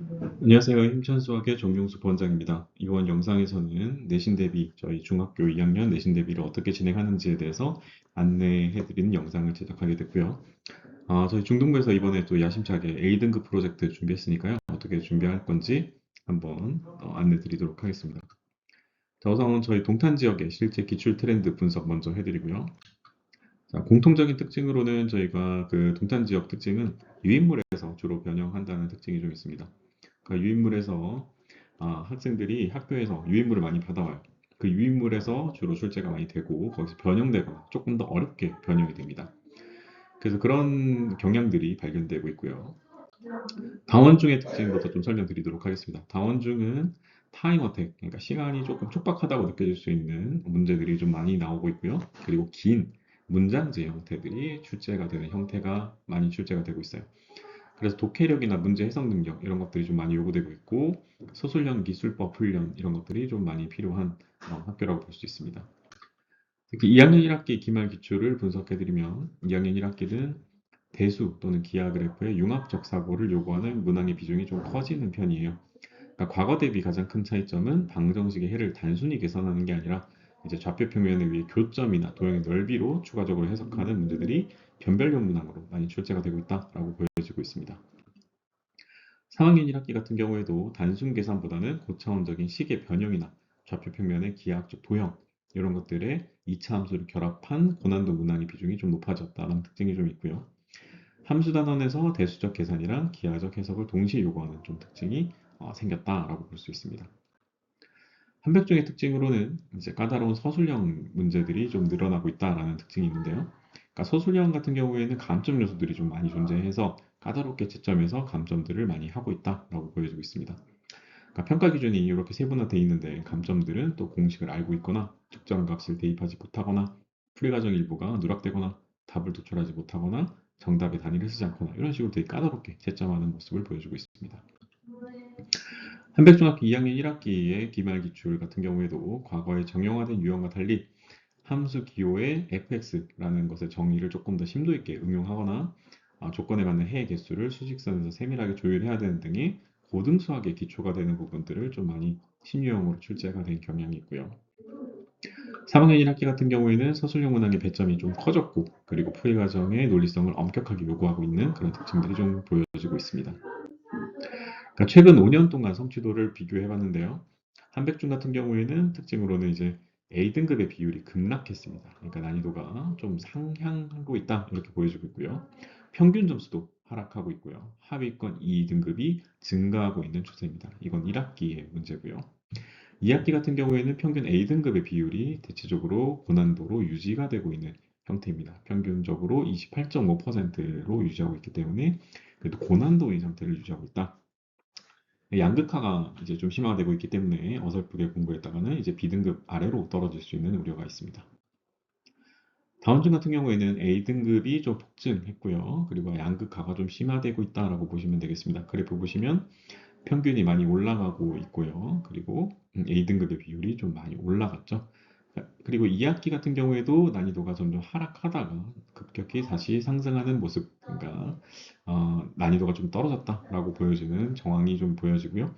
안녕하세요. 힘찬수학의 정용수 부원장입니다. 이번 영상에서는 내신 대비, 저희 중학교 2학년 내신 대비를 어떻게 진행하는지에 대해서 안내해드리는 영상을 제작하게 됐고요. 저희 중등부에서 이번에 또 야심차게 A등급 프로젝트 준비했으니까요. 어떻게 준비할 건지 한번 안내드리도록 하겠습니다. 자, 우선 저희 동탄 지역의 실제 기출 트렌드 분석 먼저 해드리고요. 자, 공통적인 특징으로는 저희가 그 동탄 지역 특징은 유인물에서 주로 변형한다는 특징이 좀 있습니다. 그러니까 유인물에서 학생들이 학교에서 유인물을 많이 받아와요. 그 유인물에서 주로 출제가 많이 되고 거기서 변형되거나 조금 더 어렵게 변형이 됩니다. 그래서 그런 경향들이 발견되고 있고요. 다원중의 특징부터 좀 설명드리도록 하겠습니다. 다원중은 타임 어택, 그러니까 시간이 조금 촉박하다고 느껴질 수 있는 문제들이 좀 많이 나오고 있고요. 그리고 긴 문장제 형태들이 출제가 되는 형태가 많이 출제가 되고 있어요. 그래서 독해력이나 문제 해석 능력 이런 것들이 좀 많이 요구되고 있고 소술형 기술법 훈련 이런 것들이 좀 많이 필요한 학교라고 볼 수 있습니다. 특히 2학년 1학기 기말 기출을 분석해드리면 2학년 1학기는 대수 또는 기하 그래프의 융합적 사고를 요구하는 문항의 비중이 좀 커지는 편이에요. 그러니까 과거 대비 가장 큰 차이점은 방정식의 해를 단순히 계산하는 게 아니라 이제 좌표 평면을 위해 교점이나 도형의 넓이로 추가적으로 해석하는 문제들이 변별력 문항으로 많이 출제가 되고 있다라고 보여지고 있습니다. 3학년 1학기 같은 경우에도 단순 계산보다는 고차원적인 식의 변형이나 좌표 평면의 기하학적 도형 이런 것들에 2차 함수를 결합한 고난도 문항의 비중이 좀 높아졌다는 특징이 좀 있고요. 함수 단원에서 대수적 계산이랑 기하적 해석을 동시에 요구하는 좀 특징이 생겼다라고 볼 수 있습니다. 한백중의 특징으로는 이제 까다로운 서술형 문제들이 좀 늘어나고 있다라는 특징이 있는데요. 그러니까 서술형 같은 경우에는 감점 요소들이 좀 많이 존재해서 까다롭게 채점해서 감점들을 많이 하고 있다라고 보여지고 있습니다. 그러니까 평가 기준이 이렇게 세분화되어 있는데 감점들은 또 공식을 알고 있거나 특정 값을 대입하지 못하거나 풀이 과정 일부가 누락되거나 답을 도출하지 못하거나 정답의 단위를 쓰지 않거나 이런 식으로 되게 까다롭게 채점하는 모습을 보여주고 있습니다. 한백중학교 2학년 1학기의 기말 기출 같은 경우에도 과거의 정형화된 유형과 달리 함수 기호의 fx라는 것의 정의를 조금 더 심도 있게 응용하거나 조건에 맞는 해의 개수를 수직선에서 세밀하게 조율해야 되는 등의 고등수학의 기초가 되는 부분들을 좀 많이 신유형으로 출제가 된 경향이 있고요. 3학년 1학기 같은 경우에는 서술형 문항의 배점이 좀 커졌고 그리고 풀이 과정의 논리성을 엄격하게 요구하고 있는 그런 특징들이 좀 보여지고 있습니다. 그러니까 최근 5년 동안 성취도를 비교해 봤는데요. 한백중 같은 경우에는 특징으로는 이제 A등급의 비율이 급락했습니다. 그러니까 난이도가 좀 상향하고 있다 이렇게 보여지고 있고요. 평균 점수도 하락하고 있고요. 하위권 2등급이 증가하고 있는 추세입니다. 이건 1학기의 문제고요. 2학기 같은 경우에는 평균 A등급의 비율이 대체적으로 고난도로 유지가 되고 있는 형태입니다. 평균적으로 28.5%로 유지하고 있기 때문에 그래도 고난도인 상태를 유지하고 있다. 양극화가 이제 좀 심화되고 있기 때문에 어설프게 공부했다가는 이제 B등급 아래로 떨어질 수 있는 우려가 있습니다. 다운증 같은 경우에는 A등급이 좀 폭증했고요. 그리고 양극화가 좀 심화되고 있다라고 보시면 되겠습니다. 그래프 보시면 평균이 많이 올라가고 있고요. 그리고 A등급의 비율이 좀 많이 올라갔죠. 그리고 2학기 같은 경우에도 난이도가 점점 하락하다가 급격히 다시 상승하는 모습, 그러니까 난이도가 좀 떨어졌다라고 보여지는 정황이 좀 보여지고요.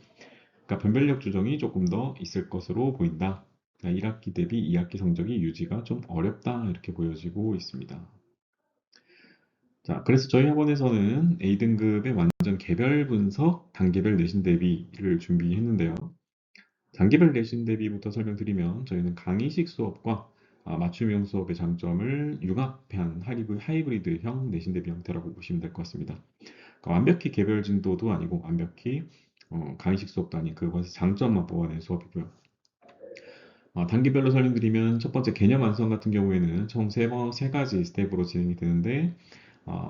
그러니까 변별력 조정이 조금 더 있을 것으로 보인다. 1학기 대비 2학기 성적이 유지가 좀 어렵다 이렇게 보여지고 있습니다. 자, 그래서 저희 학원에서는 A등급의 완전 개별 분석, 단계별 내신 대비를 준비했는데요. 단계별 내신 대비부터 설명드리면 저희는 강의식 수업과 맞춤형 수업의 장점을 융합한 하이브리드형 내신 대비 형태라고 보시면 될 것 같습니다. 그러니까 완벽히 개별 진도도 아니고 완벽히 강의식 수업도 아닌 그것의 장점만 뽑아낸 수업이고요. 단계별로 설명드리면 첫 번째 개념 완성 같은 경우에는 총 세 가지 스텝으로 진행이 되는데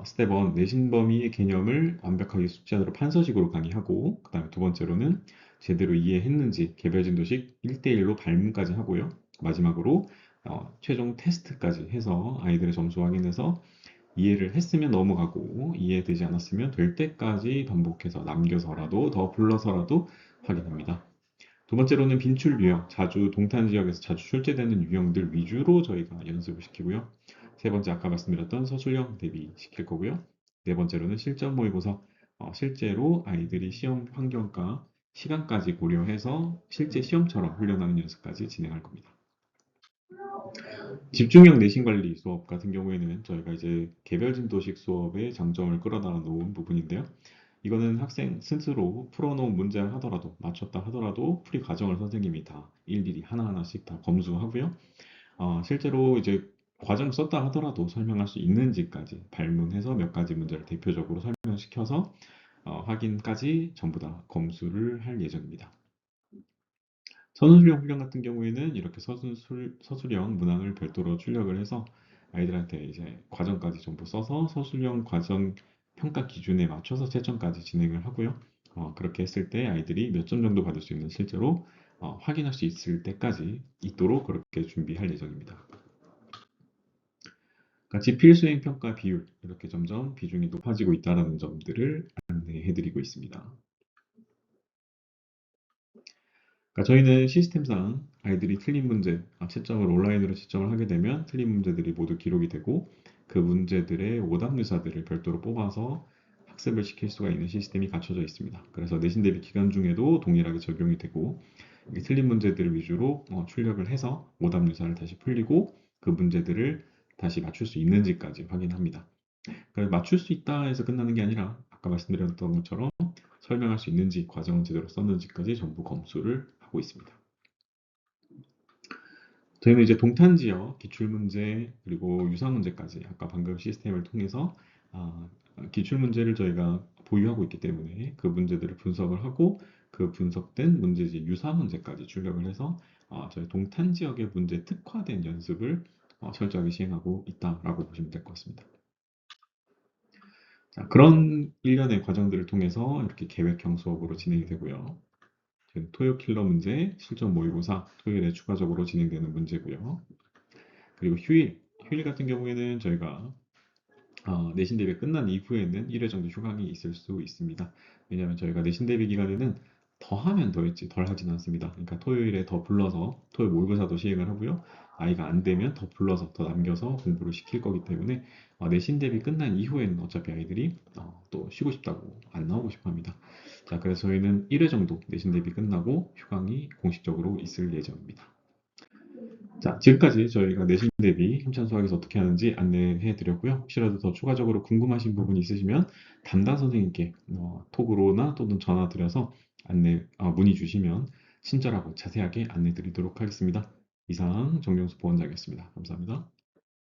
스텝 1 내신 범위의 개념을 완벽하게 숙지하도록 판서식으로 강의하고 그 다음에 두 번째로는 제대로 이해했는지 개별 진도식 1대1로 발문까지 하고요. 마지막으로 최종 테스트까지 해서 아이들의 점수 확인해서 이해를 했으면 넘어가고 이해되지 않았으면 될 때까지 반복해서 남겨서라도 더 불러서라도 확인합니다. 두 번째로는 빈출 유형, 자주 동탄 지역에서 자주 출제되는 유형들 위주로 저희가 연습을 시키고요. 세 번째 아까 말씀드렸던 서술형 대비 시킬 거고요. 네 번째로는 실전 모의고사, 실제로 아이들이 시험 환경과 시간까지 고려해서 실제 시험처럼 훈련하는 연습까지 진행할 겁니다. 집중형 내신 관리 수업 같은 경우에는 저희가 이제 개별 진도식 수업의 장점을 끌어다 놓은 부분인데요. 이거는 학생 스스로 풀어놓은 문제를 하더라도 맞췄다 하더라도 풀이 과정을 선생님이 다 일일이 하나하나씩 다 검수하고요. 실제로 이제 과정 썼다 하더라도 설명할 수 있는지까지 발문해서 몇 가지 문제를 대표적으로 설명시켜서 확인까지 전부 다 검수를 할 예정입니다. 서술형 훈련 같은 경우에는 이렇게 서술형 문항을 별도로 출력을 해서 아이들한테 이제 과정까지 전부 써서 서술형 과정 평가 기준에 맞춰서 채점까지 진행을 하고요. 그렇게 했을 때 아이들이 몇 점 정도 받을 수 있는 실제로 확인할 수 있을 때까지 있도록 그렇게 준비할 예정입니다. 같이 필수행 평가 비율 이렇게 점점 비중이 높아지고 있다는 점들을 안내해드리고 있습니다. 그러니까 저희는 시스템상 아이들이 틀린 문제, 채점을 온라인으로 채점을 하게 되면 틀린 문제들이 모두 기록이 되고 그 문제들의 오답유사들을 별도로 뽑아서 학습을 시킬 수가 있는 시스템이 갖춰져 있습니다. 그래서 내신 대비 기간 중에도 동일하게 적용이 되고 틀린 문제들을 위주로 출력을 해서 오답유사를 다시 풀리고 그 문제들을 다시 맞출 수 있는지까지 확인합니다. 그러니까 맞출 수 있다 해서 끝나는 게 아니라 아까 말씀드렸던 것처럼 설명할 수 있는지 과정은 제대로 썼는지까지 전부 검수를 하고 있습니다. 저희는 이제 동탄 지역 기출문제 그리고 유사문제까지 아까 방금 시스템을 통해서 기출문제를 저희가 보유하고 있기 때문에 그 문제들을 분석을 하고 그 분석된 문제지 유사문제까지 출력을 해서 저희 동탄 지역의 문제 특화된 연습을 철저하게 시행하고 있다라고 보시면 될 것 같습니다. 자, 그런 일련의 과정들을 통해서 이렇게 계획형 수업으로 진행이 되고요. 토요 킬러 문제, 실전 모의고사, 토요일에 추가적으로 진행되는 문제고요. 그리고 휴일 같은 경우에는 저희가 내신 대비 끝난 이후에는 1회 정도 휴강이 있을 수 있습니다. 왜냐하면 저희가 내신 대비 기간에는 더 하면 더했지 덜 하진 않습니다. 그러니까 토요일에 더 불러서 토요 모의고사도 시행을 하고요. 아이가 안 되면 더 불러서 더 남겨서 공부를 시킬 거기 때문에 내신 대비 끝난 이후에는 어차피 아이들이 또 쉬고 싶다고 안 나오고 싶어 합니다. 자, 그래서 저희는 1회 정도 내신 대비 끝나고 휴강이 공식적으로 있을 예정입니다. 자, 지금까지 저희가 내신 대비 힘찬 수학에서 어떻게 하는지 안내해 드렸고요. 혹시라도 더 추가적으로 궁금하신 부분이 있으시면 담당 선생님께 톡으로나 또는 전화 드려서 문의 주시면 친절하고 자세하게 안내 드리도록 하겠습니다. 이상 정명수 보원장이었습니다. 감사합니다.